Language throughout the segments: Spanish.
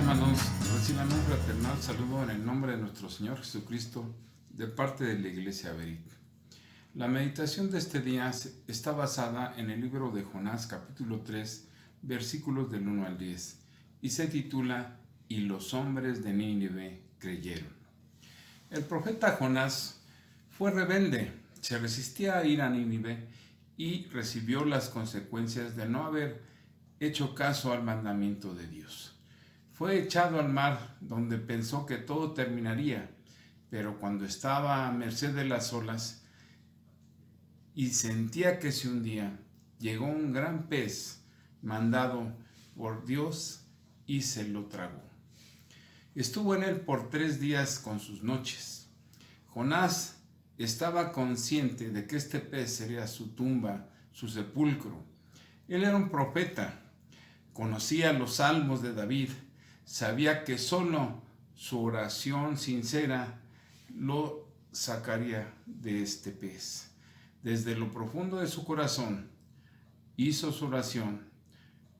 hermanos, reciban un fraternal saludo en el nombre de nuestro Señor Jesucristo de parte de la Iglesia Berit. La meditación de este día está basada en el libro de Jonás capítulo 3 versículos del 1 al 10 y se titula "Y los hombres de Nínive creyeron". El profeta Jonás fue rebelde, se resistía a ir a Nínive y recibió las consecuencias de no haber hecho caso al mandamiento de Dios. Fue echado al mar, donde pensó que todo terminaría, pero cuando estaba a merced de las olas y sentía que se hundía, llegó un gran pez mandado por Dios y se lo tragó. Estuvo en él por 3 días con sus noches. Jonás estaba consciente de que este pez sería su tumba, su sepulcro. Él era un profeta, conocía los salmos de David, sabía que solo su oración sincera lo sacaría de este pez. Desde lo profundo de su corazón hizo su oración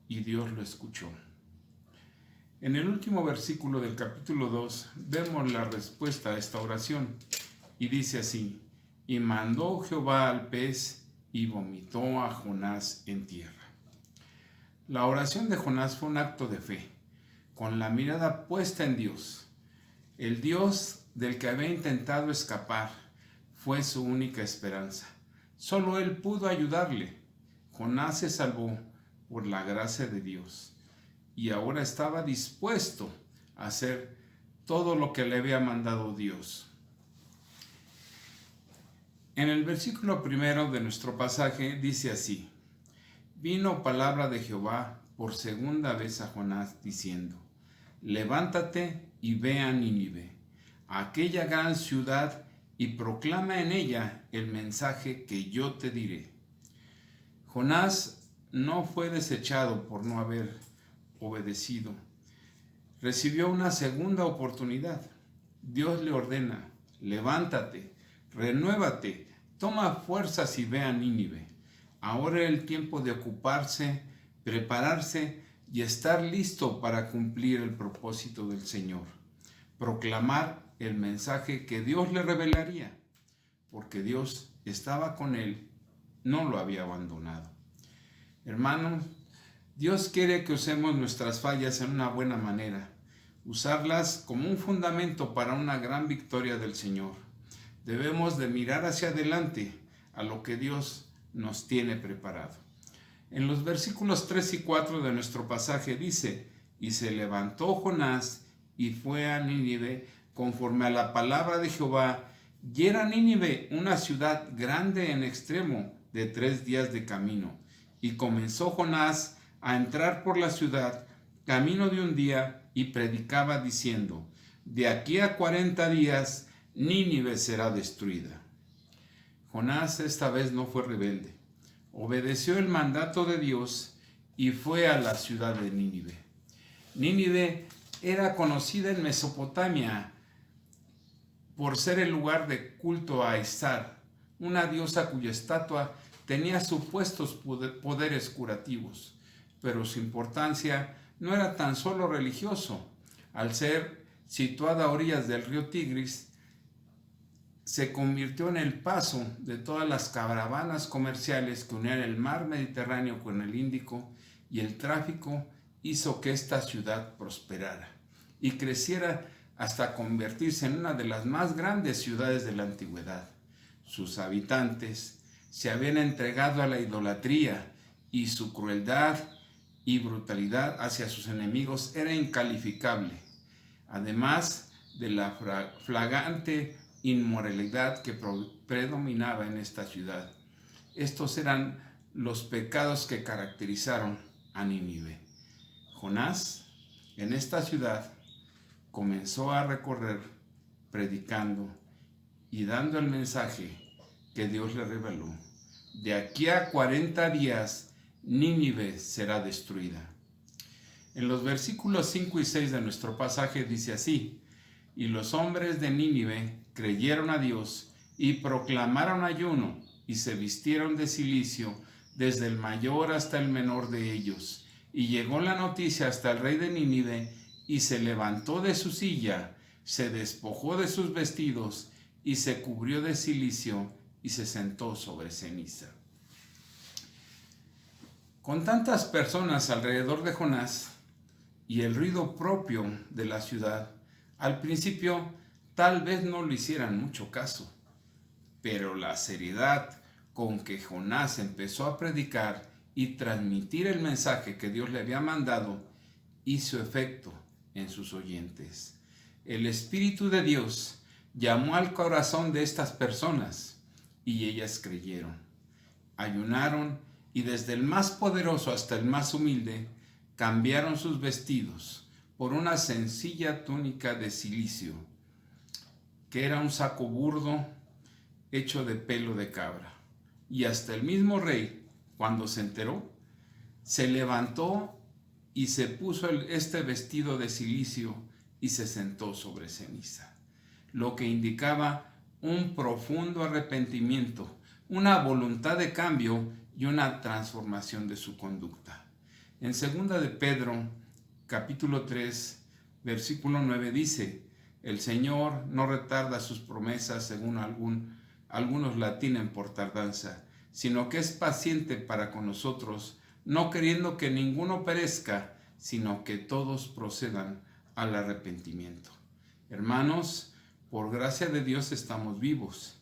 y Dios lo escuchó. En el último versículo del capítulo 2 vemos la respuesta a esta oración y dice así: "Y mandó Jehová al pez y vomitó a Jonás en tierra". La oración de Jonás fue un acto de fe, con la mirada puesta en Dios. El Dios del que había intentado escapar fue su única esperanza. Solo Él pudo ayudarle. Jonás se salvó por la gracia de Dios y ahora estaba dispuesto a hacer todo lo que le había mandado Dios. En el versículo primero de nuestro pasaje dice así: "Vino palabra de Jehová por segunda vez a Jonás diciendo: levántate y ve a Nínive, a aquella gran ciudad, y proclama en ella el mensaje que yo te diré". Jonás no fue desechado por no haber obedecido. Recibió una segunda oportunidad. Dios le ordena: levántate, renuévate, toma fuerzas y ve a Nínive. Ahora es el tiempo de ocuparse, prepararse y estar listo para cumplir el propósito del Señor. Proclamar el mensaje que Dios le revelaría, porque Dios estaba con él, no lo había abandonado. Hermanos, Dios quiere que usemos nuestras fallas en una buena manera, usarlas como un fundamento para una gran victoria del Señor. Debemos de mirar hacia adelante a lo que Dios nos tiene preparado. En los versículos 3 y 4 de nuestro pasaje dice: "Y se levantó Jonás y fue a Nínive conforme a la palabra de Jehová, y era Nínive una ciudad grande en extremo, de 3 días de camino. Y comenzó Jonás a entrar por la ciudad, camino de un día, y predicaba diciendo: de aquí a 40 días Nínive será destruida". Jonás esta vez no fue rebelde. Obedeció el mandato de Dios y fue a la ciudad de Nínive. Nínive era conocida en Mesopotamia por ser el lugar de culto a Istar, una diosa cuya estatua tenía supuestos poderes curativos, pero su importancia no era tan solo religioso. Al ser situada a orillas del río Tigris, se convirtió en el paso de todas las caravanas comerciales que unían el mar Mediterráneo con el Índico, y el tráfico hizo que esta ciudad prosperara y creciera hasta convertirse en una de las más grandes ciudades de la antigüedad. Sus habitantes se habían entregado a la idolatría y su crueldad y brutalidad hacia sus enemigos era incalificable, además de la flagrante inmoralidad que predominaba en esta ciudad. Estos eran los pecados que caracterizaron a Nínive. Jonás, en esta ciudad, comenzó a recorrer predicando y dando el mensaje que Dios le reveló: de aquí a 40 días Nínive será destruida. En los versículos 5 y 6 de nuestro pasaje dice así: "Y los hombres de Nínive creyeron a Dios y proclamaron ayuno y se vistieron de cilicio, desde el mayor hasta el menor de ellos. Y llegó la noticia hasta el rey de Nínive, y se levantó de su silla, se despojó de sus vestidos y se cubrió de cilicio y se sentó sobre ceniza. Con tantas personas alrededor de Jonás y el ruido propio de la ciudad, al principio tal vez no le hicieran mucho caso, pero la seriedad con que Jonás empezó a predicar y transmitir el mensaje que Dios le había mandado hizo efecto en sus oyentes. El Espíritu de Dios llamó al corazón de estas personas y ellas creyeron, ayunaron y desde el más poderoso hasta el más humilde cambiaron sus vestidos por una sencilla túnica de cilicio, que era un saco burdo hecho de pelo de cabra. Y hasta el mismo rey, cuando se enteró, se levantó y se puso este vestido de cilicio y se sentó sobre ceniza, lo que indicaba un profundo arrepentimiento, una voluntad de cambio y una transformación de su conducta. En 2 de Pedro, capítulo 3, versículo 9 dice: el Señor no retarda sus promesas según algunos la tienen por tardanza, sino que es paciente para con nosotros, no queriendo que ninguno perezca, sino que todos procedan al arrepentimiento. Hermanos, por gracia de Dios estamos vivos,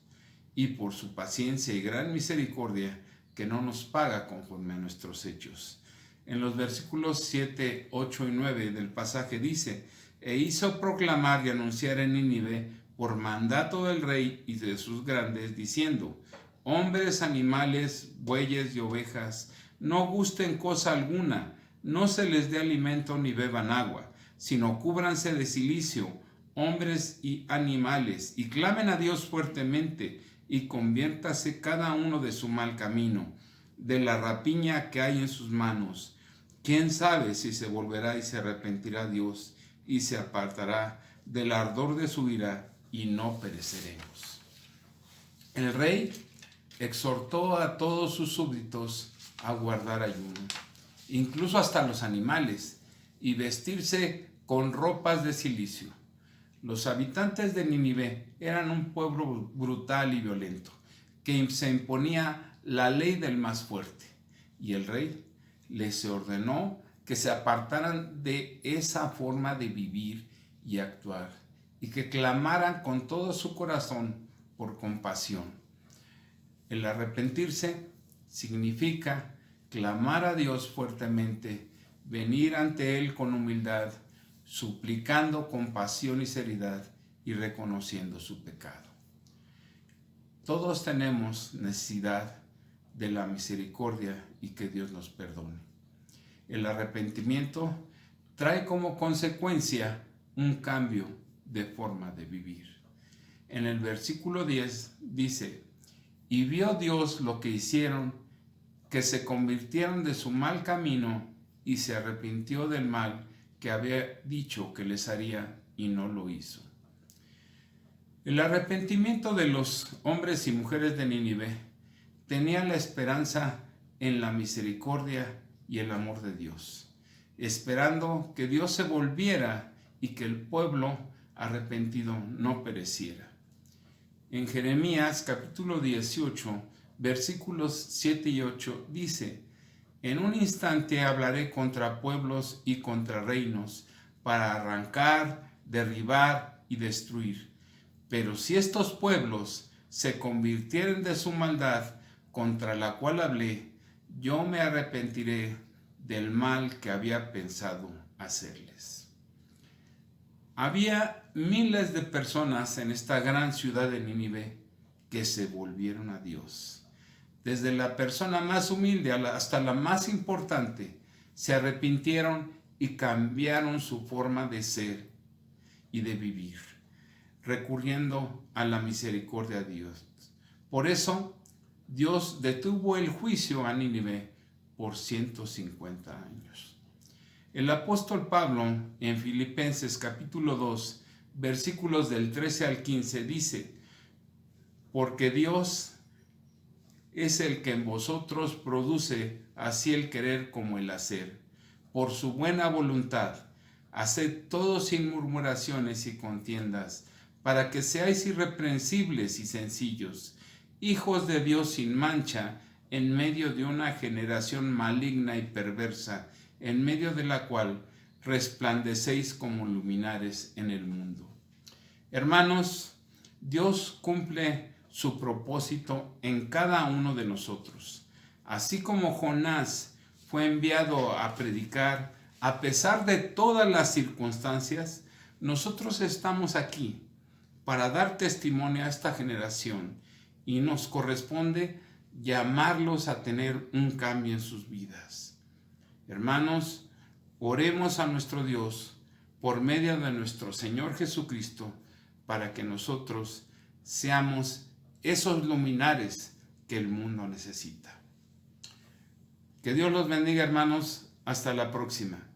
y por su paciencia y gran misericordia, que no nos paga conforme a nuestros hechos. En los versículos 7, 8 y 9 del pasaje dice: e hizo proclamar y anunciar en Nínive por mandato del rey y de sus grandes, diciendo: hombres, animales, bueyes y ovejas, no gusten cosa alguna, no se les dé alimento ni beban agua, sino cúbranse de cilicio, hombres y animales, y clamen a Dios fuertemente, y conviértase cada uno de su mal camino, de la rapiña que hay en sus manos. ¿Quién sabe si se volverá y se arrepentirá Dios y se apartará del ardor de su ira y no pereceremos? El rey exhortó a todos sus súbditos a guardar ayuno, incluso hasta los animales, y vestirse con ropas de cilicio. Los habitantes de Nínive eran un pueblo brutal y violento, que se imponía la ley del más fuerte, y el rey les ordenó que se apartaran de esa forma de vivir y actuar, y que clamaran con todo su corazón por compasión. El arrepentirse significa clamar a Dios fuertemente, venir ante Él con humildad, suplicando compasión y seriedad y reconociendo su pecado. Todos tenemos necesidad de la misericordia y que Dios nos perdone. El arrepentimiento trae como consecuencia un cambio de forma de vivir. En el versículo 10 dice: y vio Dios lo que hicieron, que se convirtieron de su mal camino y se arrepintió del mal que había dicho que les haría y no lo hizo. El arrepentimiento de los hombres y mujeres de Nínive tenía la esperanza en la misericordia y el amor de Dios, esperando que Dios se volviera y que el pueblo arrepentido no pereciera. En Jeremías capítulo 18, versículos 7 y 8 dice: en un instante hablaré contra pueblos y contra reinos, para arrancar, derribar y destruir. Pero si estos pueblos se convirtieren de su maldad contra la cual hablé, yo me arrepentiré del mal que había pensado hacerles. Había miles de personas en esta gran ciudad de Nínive que se volvieron a Dios. Desde la persona más humilde hasta la más importante, se arrepintieron y cambiaron su forma de ser y de vivir, recurriendo a la misericordia de Dios. Por eso, Dios detuvo el juicio a Nínive por 150 años. El apóstol Pablo, en Filipenses capítulo 2, versículos del 13 al 15, dice: porque Dios es el que en vosotros produce así el querer como el hacer, por su buena voluntad, haced todo sin murmuraciones y contiendas, para que seáis irreprensibles y sencillos, hijos de Dios sin mancha, en medio de una generación maligna y perversa, en medio de la cual resplandecéis como luminares en el mundo. Hermanos, Dios cumple su propósito en cada uno de nosotros. Así como Jonás fue enviado a predicar, a pesar de todas las circunstancias, nosotros estamos aquí para dar testimonio a esta generación y nos corresponde llamarlos a tener un cambio en sus vidas. Hermanos, oremos a nuestro Dios por medio de nuestro Señor Jesucristo para que nosotros seamos esos luminares que el mundo necesita. Que Dios los bendiga, hermanos. Hasta la próxima.